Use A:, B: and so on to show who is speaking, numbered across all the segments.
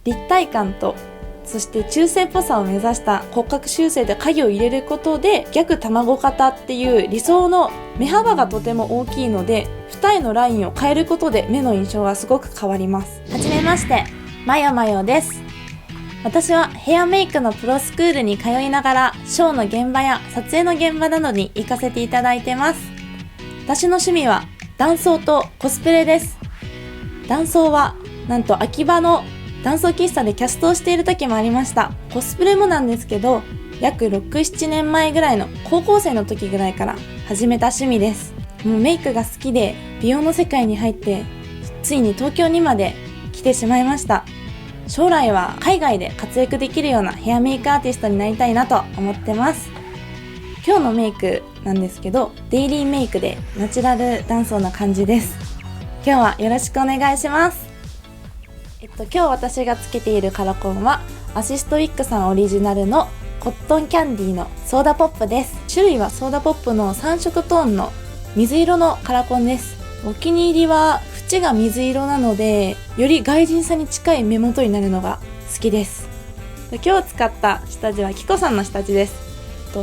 A: 立体感とそして中性っぽさを目指した骨格修正で影を入れることで逆卵型っていう理想の目幅がとても大きいので二重のラインを変えることで目の印象がすごく変わります。はじめまして、まよまよです。私はヘアメイクのプロスクールに通いながらショーの現場や撮影の現場などに行かせていただいてます。私の趣味は男装とコスプレです。男装はなんと秋葉の男装喫茶でキャストをしている時もありました。コスプレもなんですけど約 6,7 年前ぐらいの高校生の時ぐらいから始めた趣味です。もうメイクが好きで美容の世界に入ってついに東京にまで来てしまいました。将来は海外で活躍できるようなヘアメイクアーティストになりたいなと思ってます。今日のメイクなんですけどデイリーメイクでナチュラル男装な感じです。今日はよろしくお願いします。今日私がつけているカラコンはアシストウィックさんオリジナルのコットンキャンディーのソーダポップです。種類はソーダポップの3色トーンの水色のカラコンです。お気に入りは縁が水色なのでより外人さんに近い目元になるのが好きです。今日使った下地はキコさんの下地です。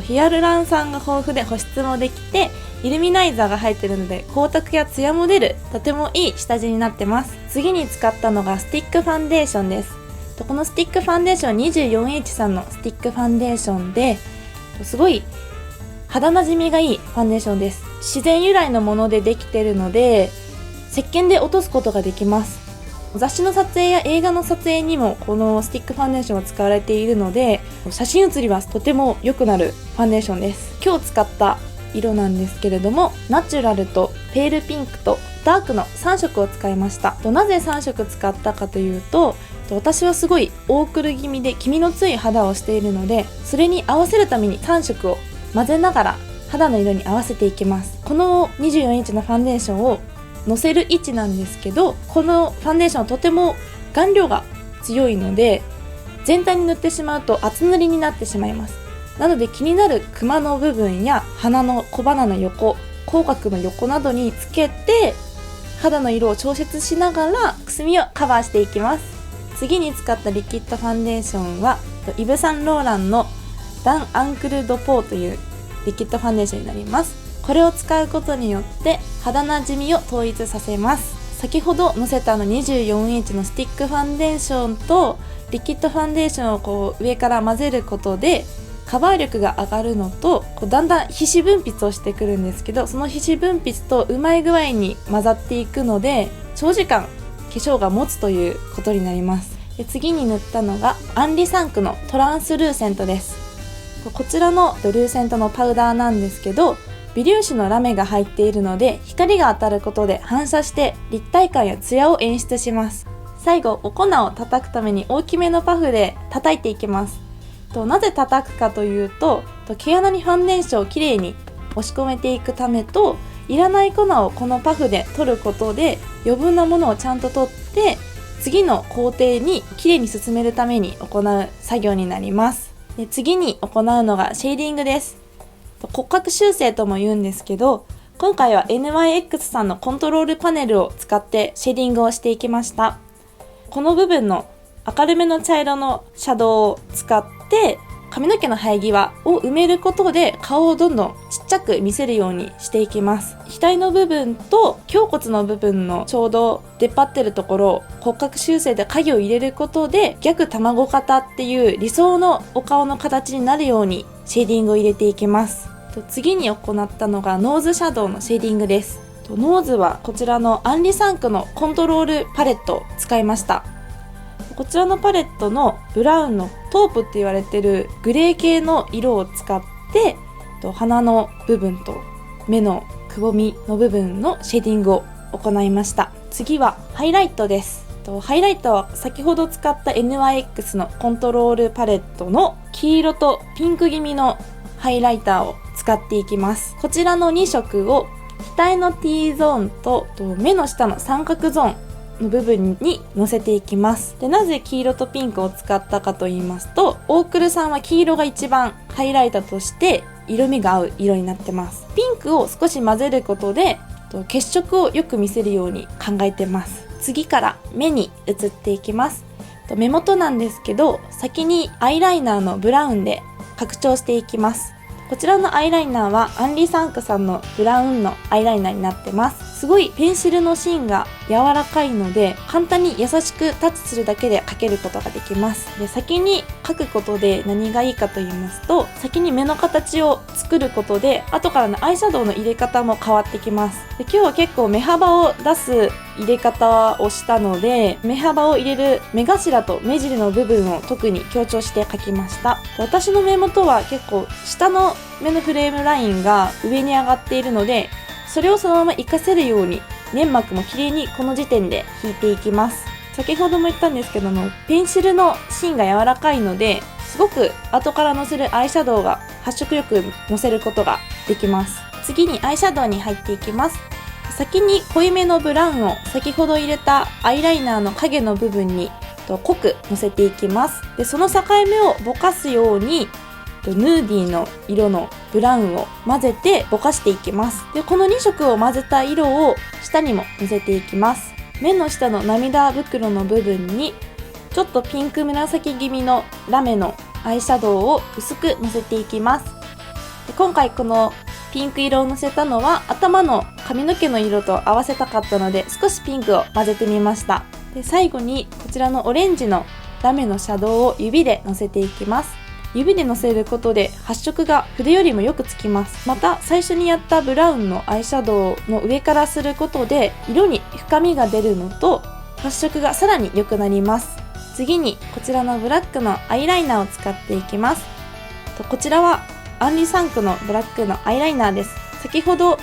A: ヒアルラン酸が豊富で保湿もできてイルミナイザーが入っているので光沢やツヤも出るとてもいい下地になってます。次に使ったのがスティックファンデーションです。このスティックファンデーション 24H さんのスティックファンデーションですごい肌なじみがいいファンデーションです。自然由来のものでできているので石鹸で落とすことができます。雑誌の撮影や映画の撮影にもこのスティックファンデーションが使われているので写真写りはとても良くなるファンデーションです。今日使った色なんですけれどもナチュラルとペールピンクとダークの3色を使いました。なぜ3色使ったかというと私はすごい大黒気味で黄身の強い肌をしているのでそれに合わせるために3色を混ぜながら肌の色に合わせていきます。この 24H のファンデーションをのせる位置なんですけどこのファンデーションはとても顔料が強いので全体に塗ってしまうと厚塗りになってしまいます。なので気になるクマの部分や鼻の小鼻の横口角の横などにつけて肌の色を調節しながらくすみをカバーしていきます。次に使ったリキッドファンデーションはイヴ・サンローランのダン・アンクル・ド・ポーというリキッドファンデーションになります。これを使うことによって肌なじみを統一させます。先ほどのせた24H のスティックファンデーションとリキッドファンデーションを上から混ぜることでカバー力が上がるのとだんだん皮脂分泌をしてくるんですけどその皮脂分泌とうまい具合に混ざっていくので長時間化粧が持つということになります。で次に塗ったのがアンリサンクのトランスルーセントです。こちらのルーセントのパウダーなんですけど微粒子のラメが入っているので光が当たることで反射して立体感やツヤを演出します。最後お粉を叩くために大きめのパフで叩いていきます。なぜ叩くかというと毛穴にファンデーションをきれいに押し込めていくためといらない粉をこのパフで取ることで余分なものをちゃんと取って次の工程にきれいに進めるために行う作業になります。で次に行うのがシェーディングです。骨格修正とも言うんですけど今回は NYX さんのコントロールパネルを使ってシェーディングをしていきました。この部分の明るめの茶色のシャドウを使って髪の毛の生え際を埋めることで顔をどんどんちっちゃく見せるようにしていきます。額の部分と胸骨の部分のちょうど出っ張ってるところを骨格修正で影を入れることで逆卵型っていう理想のお顔の形になるようにシェーディングを入れていきます。次に行ったのがノーズシャドウのシェーディングです。ノーズはこちらのアンリサンクのコントロールパレットを使いました。こちらのパレットのブラウンのトープって言われてるグレー系の色を使って鼻の部分と目のくぼみの部分のシェーディングを行いました。次はハイライトです。ハイライトは先ほど使った NYX のコントロールパレットの黄色とピンク気味のハイライターを使っていきます。こちらの2色を額の T ゾーンと目の下の三角ゾーンの部分に乗せていきます。でなぜ黄色とピンクを使ったかと言いますと大黒さんは黄色が一番ハイライターとして色味が合う色になってます。ピンクを少し混ぜることで血色をよく見せるように考えてます。次から目に移っていきます。目元なんですけど、先にアイライナーのブラウンで拡張していきます。こちらのアイライナーはアンリサンクさんのブラウンのアイライナーになってます。すごいペンシルの芯が柔らかいので、簡単に優しくタッチするだけで描けることができます。で、先に描くことで何がいいかと言いますと、先に目の形を作ることで、後からのアイシャドウの入れ方も変わってきます。で、今日は結構目幅を出す入れ方をしたので、目幅を入れる目頭と目尻の部分を特に強調して描きました。私の目元は結構下の目のフレームラインが上に上がっているので、それをそのまま活かせるように粘膜も綺麗にこの時点で引いていきます。先ほども言ったんですけども、ペンシルの芯が柔らかいので、すごく後からのせるアイシャドウが発色よくのせることができます。次にアイシャドウに入っていきます。先に濃いめのブラウンを先ほど入れたアイライナーの影の部分に濃くのせていきます。で、その境目をぼかすようにヌーディーの色のブラウンを混ぜてぼかしていきます。で、この2色を混ぜた色を下にものせていきます。目の下の涙袋の部分にちょっとピンク紫気味のラメのアイシャドウを薄くのせていきます。で、今回このピンク色をのせたのは頭の髪の毛の色と合わせたかったので、少しピンクを混ぜてみました。で、最後にこちらのオレンジのラメのシャドウを指でのせていきます。指でのせることで発色が筆よりもよくつきます。また最初にやったブラウンのアイシャドウの上からすることで色に深みが出るのと発色がさらに良くなります。次にこちらのブラックのアイライナーを使っていきます。こちらはアンリサンクのブラックのアイライナーです。先ほど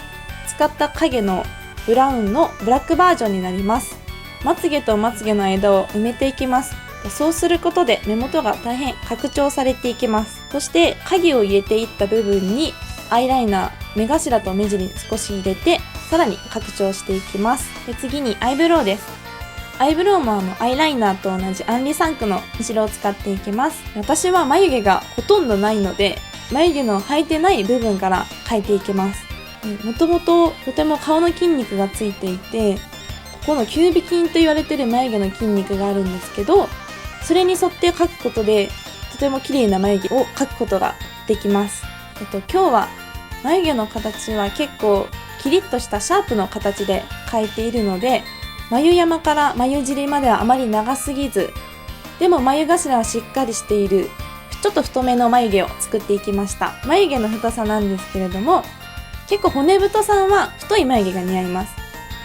A: 使った影のブラウンのブラックバージョンになります。まつげとまつげの間を埋めていきます。そうすることで目元が大変拡張されていきます。そして影を入れていった部分にアイライナー、目頭と目尻に少し入れてさらに拡張していきます。で、次にアイブロウです。アイブロウもアイライナーと同じアンリサンクの後ろを使っていきます。私は眉毛がほとんどないので、眉毛の生えてない部分から描いていきます。もともととても顔の筋肉がついていて、ここのキュービ筋と言われている眉毛の筋肉があるんですけど、それに沿って描くことでとても綺麗な眉毛を描くことができます。今日は眉毛の形は結構キリッとしたシャープの形で描いているので、眉山から眉尻まではあまり長すぎず、でも眉頭はしっかりしているちょっと太めの眉毛を作っていきました。眉毛の太さなんですけれども、結構骨太さんは太い眉毛が似合います。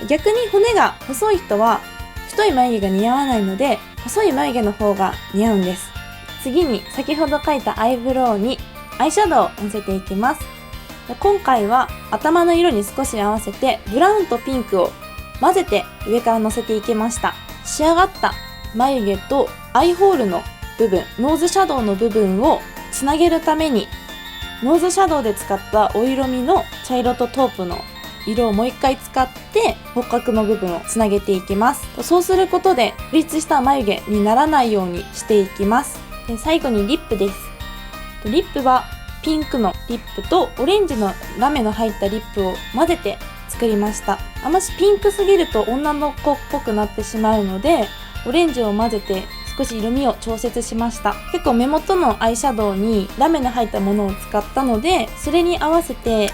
A: 逆に骨が細い人は太い眉毛が似合わないので、細い眉毛の方が似合うんです。次に先ほど描いたアイブロウにアイシャドウをのせていきます。今回は頭の色に少し合わせてブラウンとピンクを混ぜて上からのせていきました。仕上がった眉毛とアイホールの部分、ノーズシャドウの部分をつなげるためにノーズシャドウで使ったお色味の茶色とトープの色をもう一回使って骨格の部分をつなげていきます。そうすることでプリッツした眉毛にならないようにしていきます。で、最後にリップです。リップはピンクのリップとオレンジのラメの入ったリップを混ぜて作りました。あまりピンクすぎると女の子っぽくなってしまうので、オレンジを混ぜて少し色味を調節しました。結構目元のアイシャドウにラメの入ったものを使ったので、それに合わせて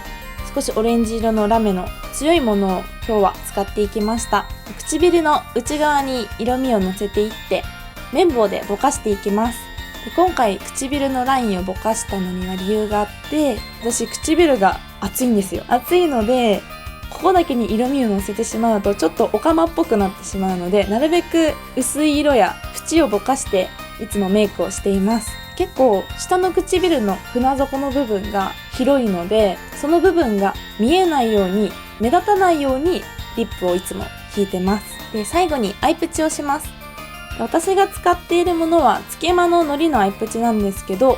A: 少しオレンジ色のラメの強いものを今日は使っていきました。唇の内側に色味をのせていって綿棒でぼかしていきます。で、今回唇のラインをぼかしたのには理由があって、私唇が厚いんですよ。厚いのでここだけに色味をのせてしまうとちょっとオカマっぽくなってしまうので、なるべく薄い色や縁をぼかしていつもメイクをしています。結構下の唇の船底の部分が広いので、その部分が見えないように目立たないようにリップをいつも引いてます。で、最後にアイプチをします。私が使っているものはつけまの糊のアイプチなんですけど、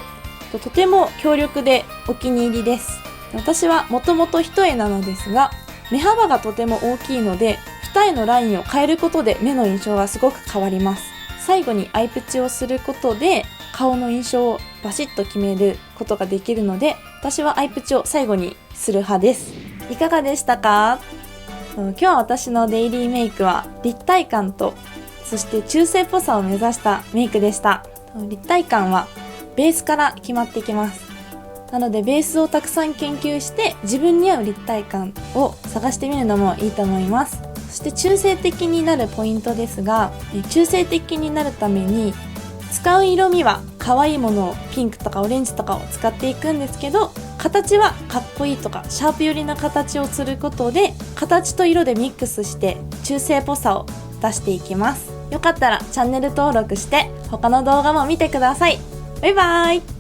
A: とても強力でお気に入りです。私はもともと一重なのですが、目幅がとても大きいので二重のラインを変えることで目の印象がすごく変わります。最後にアイプチをすることで顔の印象をバシッと決めることができるので、私はアイプチを最後にする派です。いかがでしたか？今日私のデイリーメイクは立体感とそして中性っぽさを目指したメイクでした。立体感はベースから決まってきます。なのでベースをたくさん研究して自分に合う立体感を探してみるのもいいと思います。そして中性的になるポイントですが、中性的になるために使う色味は可愛いものをピンクとかオレンジとかを使っていくんですけど、形はかっこいいとかシャープ寄りな形をすることで形と色でミックスして中性っぽさを出していきます。よかったらチャンネル登録して他の動画も見てください。バイバーイ。